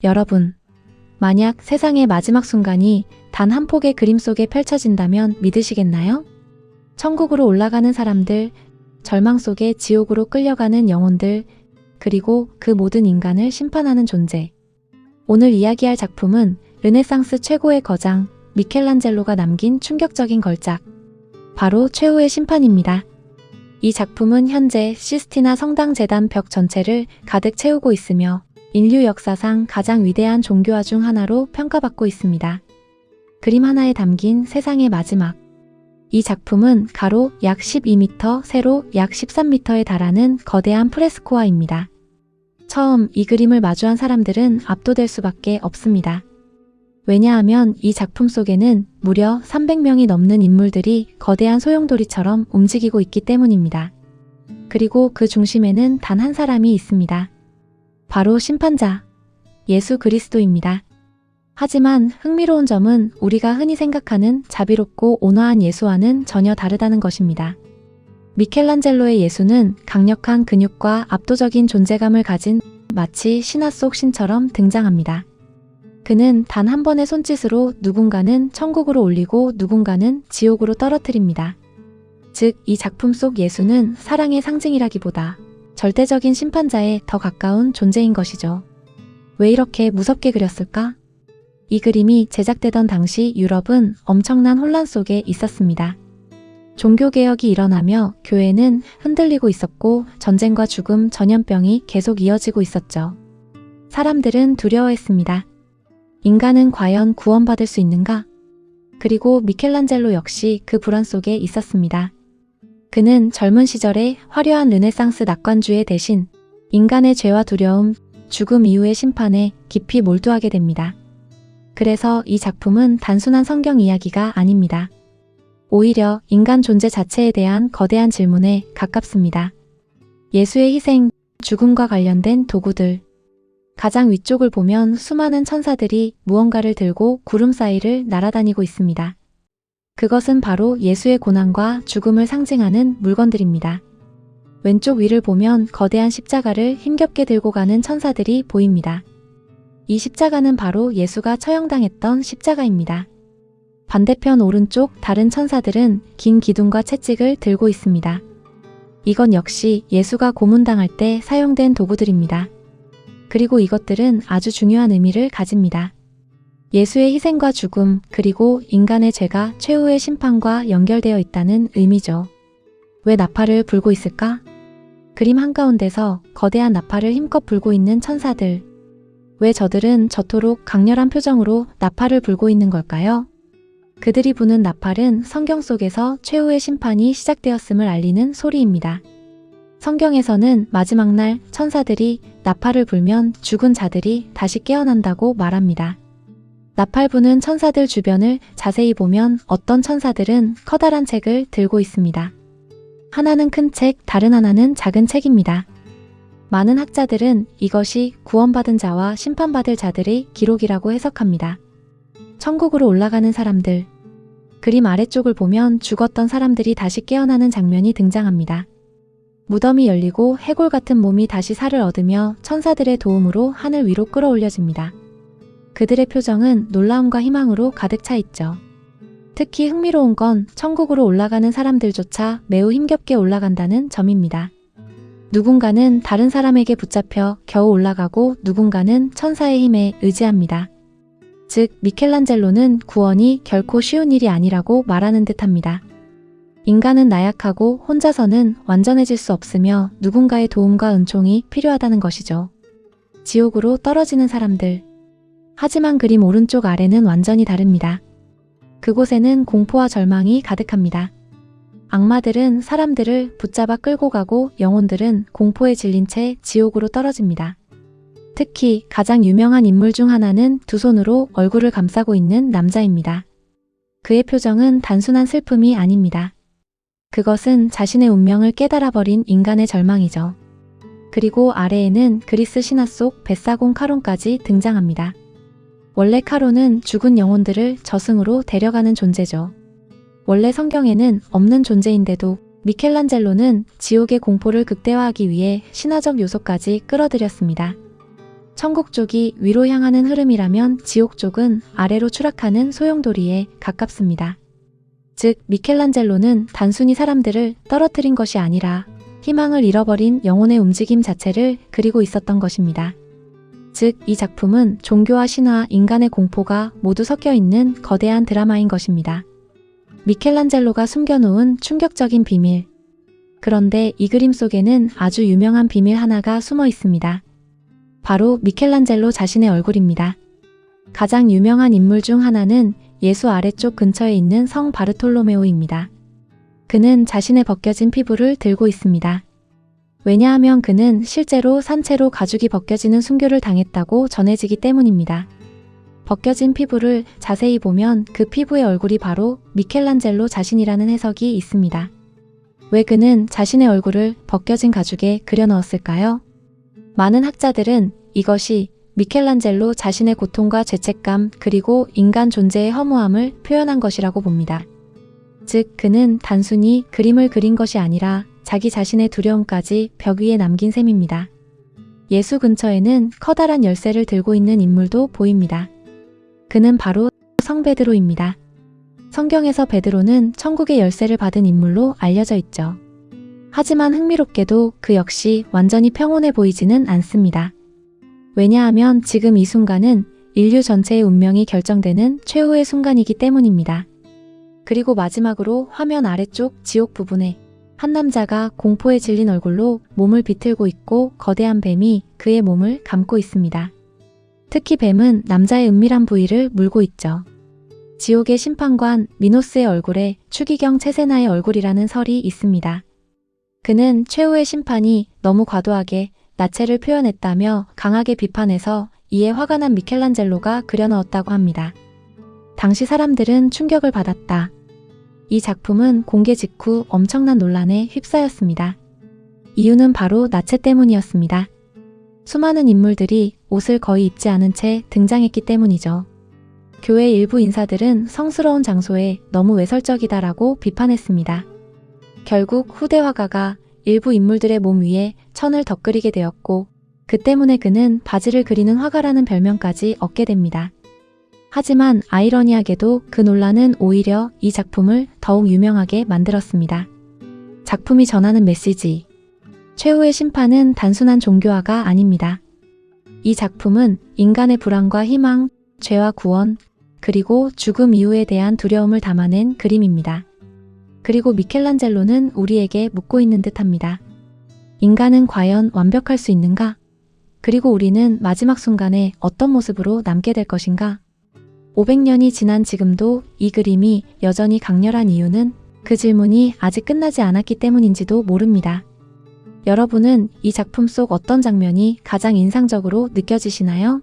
여러분, 만약 세상의 마지막 순간이 단 한 폭의 그림 속에 펼쳐진다면 믿으시겠나요? 천국으로 올라가는 사람들, 절망 속에 지옥으로 끌려가는 영혼들, 그리고 그 모든 인간을 심판하는 존재. 오늘 이야기할 작품은 르네상스 최고의 거장 미켈란젤로가 남긴 충격적인 걸작, 바로 최후의 심판입니다. 이 작품은 현재 시스티나 성당 재단 벽 전체를 가득 채우고 있으며 인류 역사상 가장 위대한 종교화 중 하나로 평가받고 있습니다. 그림 하나에 담긴 세상의 마지막. 이 작품은 가로 약 12m, 세로 약 13m에 달하는 거대한 프레스코화입니다. 처음 이 그림을 마주한 사람들은 압도될 수밖에 없습니다. 왜냐하면 이 작품 속에는 무려 300명이 넘는 인물들이 거대한 소용돌이처럼 움직이고 있기 때문입니다. 그리고 그 중심에는 단 한 사람이 있습니다. 바로 심판자, 예수 그리스도입니다. 하지만 흥미로운 점은 우리가 흔히 생각하는 자비롭고 온화한 예수와는 전혀 다르다는 것입니다. 미켈란젤로의 예수는 강력한 근육과 압도적인 존재감을 가진 마치 신화 속 신처럼 등장합니다. 그는 단 한 번의 손짓으로 누군가는 천국으로 올리고 누군가는 지옥으로 떨어뜨립니다. 즉, 이 작품 속 예수는 사랑의 상징이라기보다 절대적인 심판자에 더 가까운 존재인 것이죠. 왜 이렇게 무섭게 그렸을까? 이 그림이 제작되던 당시 유럽은 엄청난 혼란 속에 있었습니다. 종교개혁이 일어나며 교회는 흔들리고 있었고 전쟁과 죽음, 전염병이 계속 이어지고 있었죠. 사람들은 두려워했습니다. 인간은 과연 구원받을 수 있는가? 그리고 미켈란젤로 역시 그 불안 속에 있었습니다. 그는 젊은 시절에 화려한 르네상스 낙관주의 대신 인간의 죄와 두려움, 죽음 이후의 심판에 깊이 몰두하게 됩니다. 그래서 이 작품은 단순한 성경 이야기가 아닙니다. 오히려 인간 존재 자체에 대한 거대한 질문에 가깝습니다. 예수의 희생, 죽음과 관련된 도구들. 가장 위쪽을 보면 수많은 천사들이 무언가를 들고 구름 사이를 날아다니고 있습니다. 그것은 바로 예수의 고난과 죽음을 상징하는 물건들입니다. 왼쪽 위를 보면 거대한 십자가를 힘겹게 들고 가는 천사들이 보입니다. 이 십자가는 바로 예수가 처형당했던 십자가입니다. 반대편 오른쪽 다른 천사들은 긴 기둥과 채찍을 들고 있습니다. 이건 역시 예수가 고문당할 때 사용된 도구들입니다. 그리고 이것들은 아주 중요한 의미를 가집니다. 예수의 희생과 죽음, 그리고 인간의 죄가 최후의 심판과 연결되어 있다는 의미죠. 왜 나팔을 불고 있을까? 그림 한가운데서 거대한 나팔을 힘껏 불고 있는 천사들. 왜 저들은 저토록 강렬한 표정으로 나팔을 불고 있는 걸까요? 그들이 부는 나팔은 성경 속에서 최후의 심판이 시작되었음을 알리는 소리입니다. 성경에서는 마지막 날 천사들이 나팔을 불면 죽은 자들이 다시 깨어난다고 말합니다. 나팔 부는 천사들 주변을 자세히 보면 어떤 천사들은 커다란 책을 들고 있습니다. 하나는 큰 책, 다른 하나는 작은 책입니다. 많은 학자들은 이것이 구원받은 자와 심판받을 자들의 기록이라고 해석합니다. 천국으로 올라가는 사람들. 그림 아래쪽을 보면 죽었던 사람들이 다시 깨어나는 장면이 등장합니다. 무덤이 열리고 해골 같은 몸이 다시 살을 얻으며 천사들의 도움으로 하늘 위로 끌어올려집니다. 그들의 표정은 놀라움과 희망으로 가득 차 있죠. 특히 흥미로운 건 천국으로 올라가는 사람들조차 매우 힘겹게 올라간다는 점입니다. 누군가는 다른 사람에게 붙잡혀 겨우 올라가고 누군가는 천사의 힘에 의지합니다. 즉, 미켈란젤로는 구원이 결코 쉬운 일이 아니라고 말하는 듯합니다. 인간은 나약하고 혼자서는 완전해질 수 없으며 누군가의 도움과 은총이 필요하다는 것이죠. 지옥으로 떨어지는 사람들. 하지만 그림 오른쪽 아래는 완전히 다릅니다. 그곳에는 공포와 절망이 가득합니다. 악마들은 사람들을 붙잡아 끌고 가고 영혼들은 공포에 질린 채 지옥으로 떨어집니다. 특히 가장 유명한 인물 중 하나는 두 손으로 얼굴을 감싸고 있는 남자입니다. 그의 표정은 단순한 슬픔이 아닙니다. 그것은 자신의 운명을 깨달아버린 인간의 절망이죠. 그리고 아래에는 그리스 신화 속 벳사곤 카론까지 등장합니다. 원래 카론은 죽은 영혼들을 저승으로 데려가는 존재죠. 원래 성경에는 없는 존재인데도 미켈란젤로는 지옥의 공포를 극대화하기 위해 신화적 요소까지 끌어들였습니다. 천국 쪽이 위로 향하는 흐름이라면 지옥 쪽은 아래로 추락하는 소용돌이에 가깝습니다. 즉, 미켈란젤로는 단순히 사람들을 떨어뜨린 것이 아니라 희망을 잃어버린 영혼의 움직임 자체를 그리고 있었던 것입니다. 즉, 이 작품은 종교와 신화, 인간의 공포가 모두 섞여 있는 거대한 드라마인 것입니다. 미켈란젤로가 숨겨놓은 충격적인 비밀. 그런데 이 그림 속에는 아주 유명한 비밀 하나가 숨어 있습니다. 바로 미켈란젤로 자신의 얼굴입니다. 가장 유명한 인물 중 하나는 예수 아래쪽 근처에 있는 성 바르톨로메오입니다. 그는 자신의 벗겨진 피부를 들고 있습니다. 왜냐하면 그는 실제로 산채로 가죽이 벗겨지는 순교를 당했다고 전해지기 때문입니다. 벗겨진 피부를 자세히 보면 그 피부의 얼굴이 바로 미켈란젤로 자신이라는 해석이 있습니다. 왜 그는 자신의 얼굴을 벗겨진 가죽에 그려 넣었을까요? 많은 학자들은 이것이 미켈란젤로 자신의 고통과 죄책감 그리고 인간 존재의 허무함을 표현한 것이라고 봅니다. 즉, 그는 단순히 그림을 그린 것이 아니라 자기 자신의 두려움까지 벽 위에 남긴 셈입니다. 예수 근처에는 커다란 열쇠를 들고 있는 인물도 보입니다. 그는 바로 성 베드로입니다. 성경에서 베드로는 천국의 열쇠를 받은 인물로 알려져 있죠. 하지만 흥미롭게도 그 역시 완전히 평온해 보이지는 않습니다. 왜냐하면 지금 이 순간은 인류 전체의 운명이 결정되는 최후의 순간이기 때문입니다. 그리고 마지막으로 화면 아래쪽 지옥 부분에 한 남자가 공포에 질린 얼굴로 몸을 비틀고 있고 거대한 뱀이 그의 몸을 감고 있습니다. 특히 뱀은 남자의 은밀한 부위를 물고 있죠. 지옥의 심판관 미노스의 얼굴에 추기경 체세나의 얼굴이라는 설이 있습니다. 그는 최후의 심판이 너무 과도하게 나체를 표현했다며 강하게 비판해서 이에 화가 난 미켈란젤로가 그려 넣었다고 합니다. 당시 사람들은 충격을 받았다. 이 작품은 공개 직후 엄청난 논란에 휩싸였습니다. 이유는 바로 나체 때문이었습니다. 수많은 인물들이 옷을 거의 입지 않은 채 등장했기 때문이죠. 교회 일부 인사들은 성스러운 장소에 너무 외설적이다라고 비판했습니다. 결국 후대 화가가 일부 인물들의 몸 위에 천을 덧그리게 되었고 그 때문에 그는 바지를 그리는 화가라는 별명까지 얻게 됩니다. 하지만 아이러니하게도 그 논란은 오히려 이 작품을 더욱 유명하게 만들었습니다. 작품이 전하는 메시지. 최후의 심판은 단순한 종교화가 아닙니다. 이 작품은 인간의 불안과 희망, 죄와 구원, 그리고 죽음 이후에 대한 두려움을 담아낸 그림입니다. 그리고 미켈란젤로는 우리에게 묻고 있는 듯합니다. 인간은 과연 완벽할 수 있는가? 그리고 우리는 마지막 순간에 어떤 모습으로 남게 될 것인가? 500년이 지난 지금도 이 그림이 여전히 강렬한 이유는 그 질문이 아직 끝나지 않았기 때문인지도 모릅니다. 여러분은 이 작품 속 어떤 장면이 가장 인상적으로 느껴지시나요?